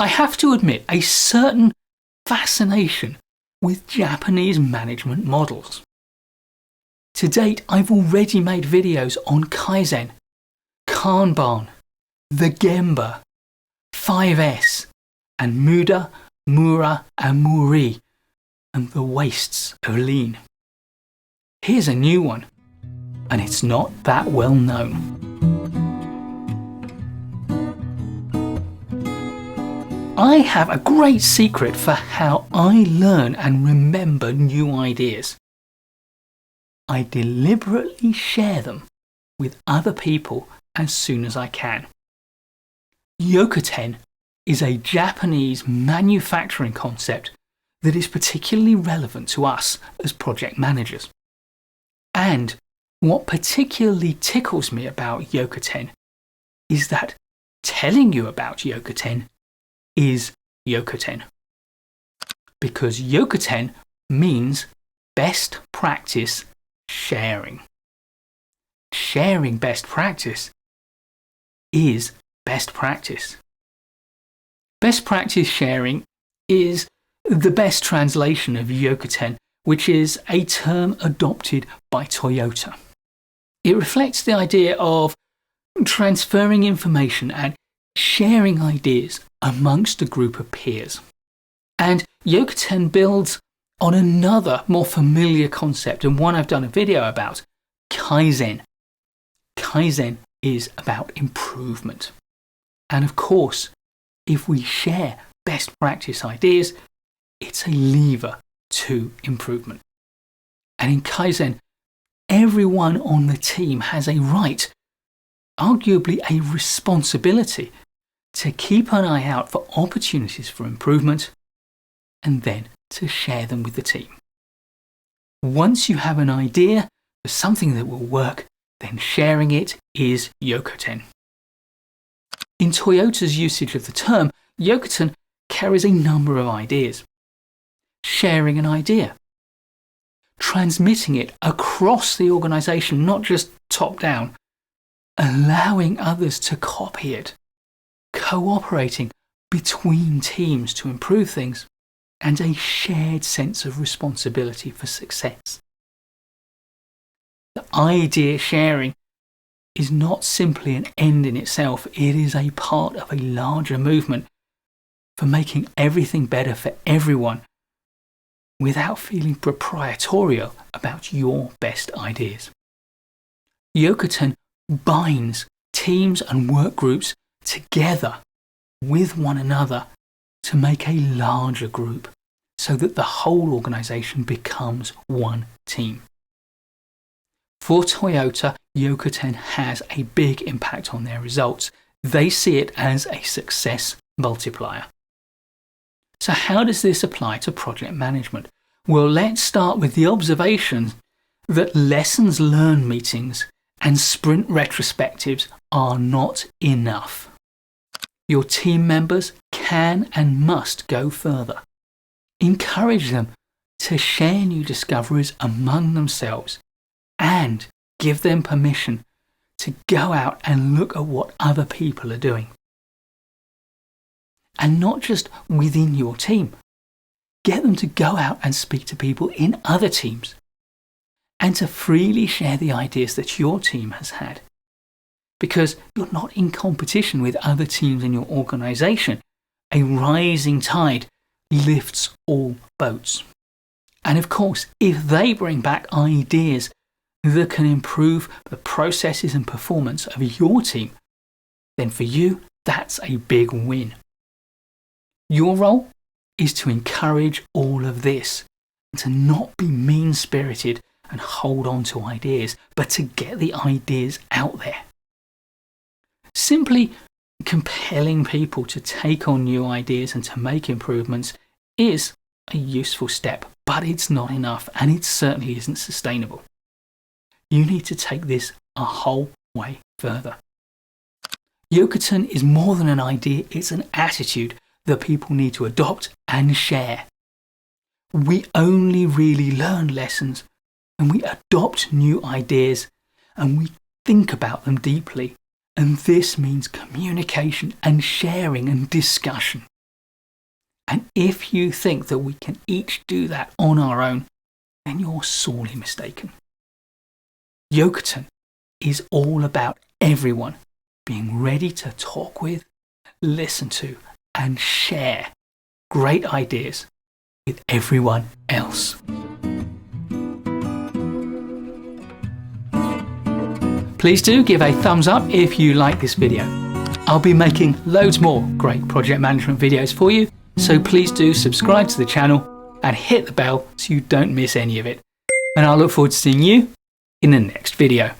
I have to admit a certain fascination with Japanese management models. To date, I've already made videos on Kaizen, Kanban, the Gemba, 5S, and Muda, Mura, and Muri, and the wastes of lean. Here's a new one, and it's not that well known. I have a great secret for how I learn and remember new ideas. I deliberately share them with other people as soon as I can. Yokoten is a Japanese manufacturing concept that is particularly relevant to us as project managers. And what particularly tickles me about Yokoten is that telling you about Yokoten is Yokoten. Because Yokoten means best practice sharing. Sharing best practice is best practice. Best practice sharing is the best translation of Yokoten, which is a term adopted by Toyota. It reflects the idea of transferring information and sharing ideas amongst a group of peers. And Yokoten builds on another more familiar concept, and one I've done a video about, Kaizen. Kaizen is about improvement. And of course, if we share best practice ideas, it's a lever to improvement. And in Kaizen, everyone on the team has a right, arguably a responsibility, to keep an eye out for opportunities for improvement and then to share them with the team. Once you have an idea for something that will work, then sharing it is Yokoten. In Toyota's usage of the term, Yokoten carries a number of ideas. Sharing an idea, transmitting it across the organization, not just top down, allowing others to copy it, cooperating between teams to improve things, and a shared sense of responsibility for success. The idea sharing is not simply an end in itself, it is a part of a larger movement for making everything better for everyone without feeling proprietorial about your best ideas. Yokoten binds teams and work groups together with one another to make a larger group so that the whole organization becomes one team. For Toyota, Yokoten has a big impact on their results. They see it as a success multiplier. So how does this apply to project management? Well, let's start with the observation that lessons learned meetings and sprint retrospectives are not enough. Your team members can and must go further. Encourage them to share new discoveries among themselves and give them permission to go out and look at what other people are doing. And not just within your team. Get them to go out and speak to people in other teams and to freely share the ideas that your team has had. Because you're not in competition with other teams in your organization. A rising tide lifts all boats. And of course, if they bring back ideas that can improve the processes and performance of your team, then for you, that's a big win. Your role is to encourage all of this and to not be mean-spirited and hold on to ideas, but to get the ideas out there. Simply compelling people to take on new ideas and to make improvements is a useful step, but it's not enough, and it certainly isn't sustainable. You need to take this a whole way further. Yokoten is more than an idea, it's an attitude that people need to adopt and share. We only really learn lessons and we adopt new ideas and we think about them deeply. And this means communication and sharing and discussion. And if you think that we can each do that on our own, then you're sorely mistaken. Yokoten is all about everyone being ready to talk with, listen to, and share great ideas with everyone else. Please do give a thumbs up if you like this video. I'll be making loads more great project management videos for you, so please do subscribe to the channel and hit the bell so you don't miss any of it. And I'll look forward to seeing you in the next video.